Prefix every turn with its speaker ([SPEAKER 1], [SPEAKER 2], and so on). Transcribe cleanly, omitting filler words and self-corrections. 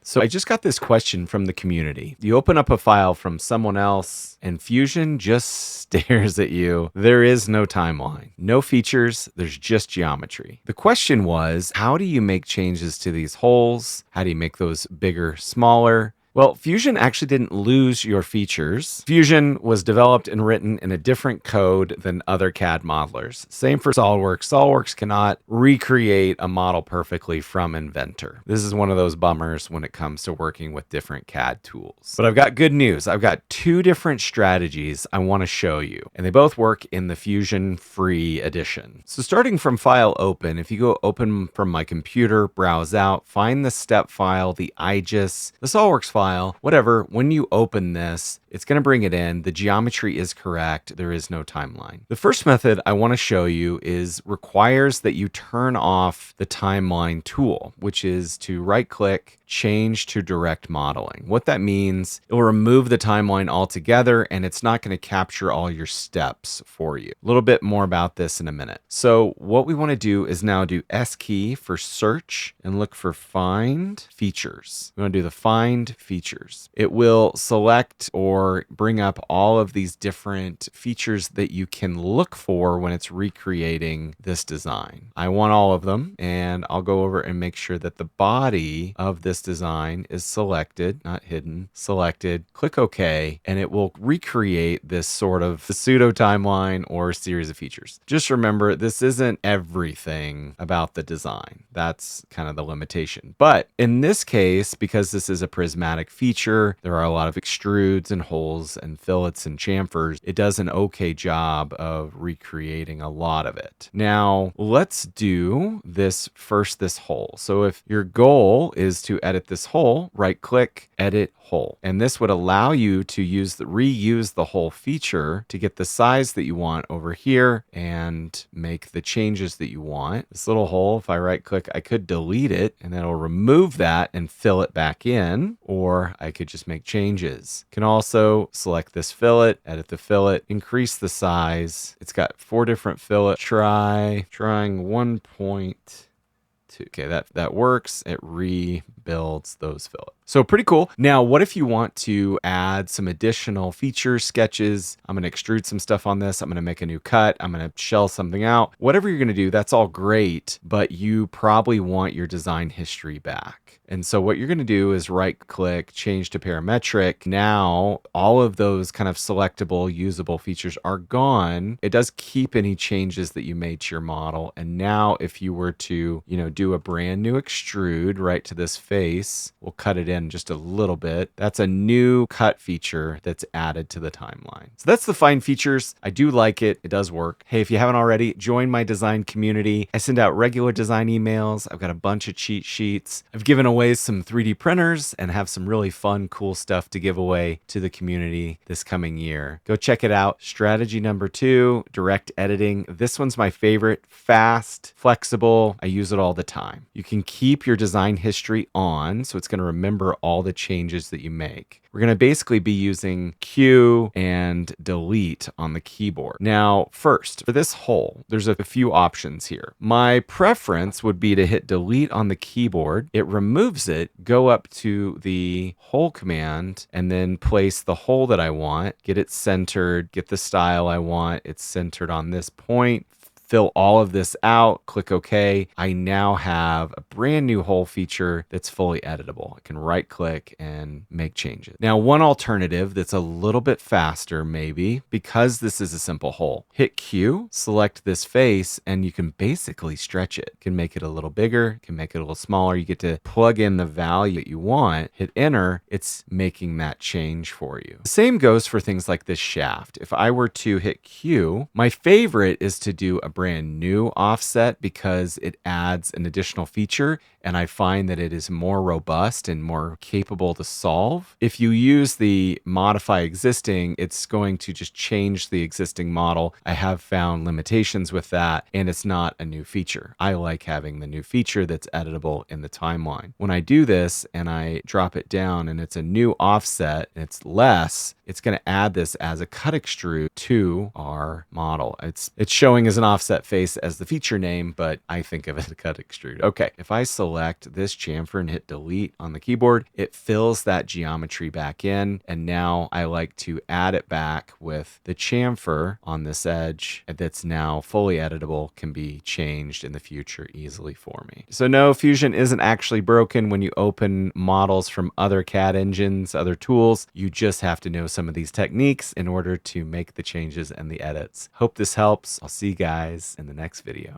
[SPEAKER 1] So I just got this question from the community. You open up a file from someone else and Fusion just stares at you. There is no timeline, no features, there's just geometry. The question was, how do you make changes to these holes? How do you make those bigger, smaller? Well, Fusion actually didn't lose your features. Fusion was developed and written in a different code than other CAD modelers. Same for SolidWorks. SolidWorks cannot recreate a model perfectly from Inventor. This is one of those bummers when it comes to working with different CAD tools. But I've got good news. I've got two different strategies I want to show you, and they both work in the Fusion free edition. So starting from File Open, if you go open from my computer, browse out, find the step file, the IGES, the SolidWorks file, whatever. When you open this, it's going to bring it in. The geometry is correct. There is no timeline. The first method I want to show you requires that you turn off the timeline tool, which is to right click, change to direct modeling. What that means, it will remove the timeline altogether and it's not going to capture all your steps for you. A little bit more about this in a minute. So what we want to do is now do S key for search and look for find features. We want to do the find features. It will select or bring up all of these different features that you can look for when it's recreating this design. I want all of them, and I'll go over and make sure that the body of this design is selected, not hidden, selected. Click OK, and it will recreate this sort of pseudo timeline or series of features. Just remember, this isn't everything about the design. That's kind of the limitation. But in this case, because this is a prismatic feature, there are a lot of extrudes and holes and fillets and chamfers. It does an okay job of recreating a lot of it. Now, let's do this first, this hole. So if your goal is to edit this hole, right click, edit hole. And this would allow you to reuse the hole feature to get the size that you want over here and make the changes that you want. This little hole, if I right click, I could delete it and then it'll remove that and fill it back in, or I could just make changes. Can also select this fillet, edit the fillet, increase the size. It's got 4 different fillets. Trying 1.2. Okay, that works. It rebuilds those fillets. So pretty cool. Now, what if you want to add some additional features, sketches? I'm going to extrude some stuff on this. I'm going to make a new cut. I'm going to shell something out. Whatever you're going to do, that's all great, but you probably want your design history back. And so what you're going to do is right click, change to parametric. Now, all of those kind of selectable, usable features are gone. It does keep any changes that you made to your model. And now if you were to, do a brand new extrude right to this face, we'll cut it in just a little bit. That's a new cut feature that's added to the timeline. So that's the find features. I do like it. It does work. Hey, if you haven't already, join my design community. I send out regular design emails. I've got a bunch of cheat sheets. I've given away some 3D printers and have some really fun, cool stuff to give away to the community this coming year. Go check it out. Strategy number 2, direct editing. This one's my favorite. Fast, flexible. I use it all the time. You can keep your design history on, so it's going to remember all the changes that you make. We're going to basically be using Q and delete on the keyboard. Now, first, for this hole, there's a few options here. My preference would be to hit delete on the keyboard. It removes it, go up to the hole command, and then place the hole that I want, get it centered, get the style I want. It's centered on this point. Fill all of this out, click OK. I now have a brand new hole feature that's fully editable. I can right click and make changes. Now, one alternative that's a little bit faster maybe, because this is a simple hole, hit Q, select this face, and you can basically stretch it. You can make it a little bigger, you can make it a little smaller. You get to plug in the value that you want, hit enter, it's making that change for you. The same goes for things like this shaft. If I were to hit Q, my favorite is to do a brand new offset because it adds an additional feature and I find that it is more robust and more capable to solve. If you use the modify existing, it's going to just change the existing model. I have found limitations with that, and it's not a new feature. I like having the new feature that's editable in the timeline. When I do this and I drop it down and it's a new offset, and it's less, it's going to add this as a cut extrude to our model. It's showing as an offset offset face as the feature name, but I think of it as a cut extrude. Okay, if I select this chamfer and hit delete on the keyboard, it fills that geometry back in. And now I like to add it back with the chamfer on this edge that's now fully editable, can be changed in the future easily for me. So no, Fusion isn't actually broken when you open models from other CAD engines, other tools. You just have to know some of these techniques in order to make the changes and the edits. Hope this helps. I'll see you guys in the next video.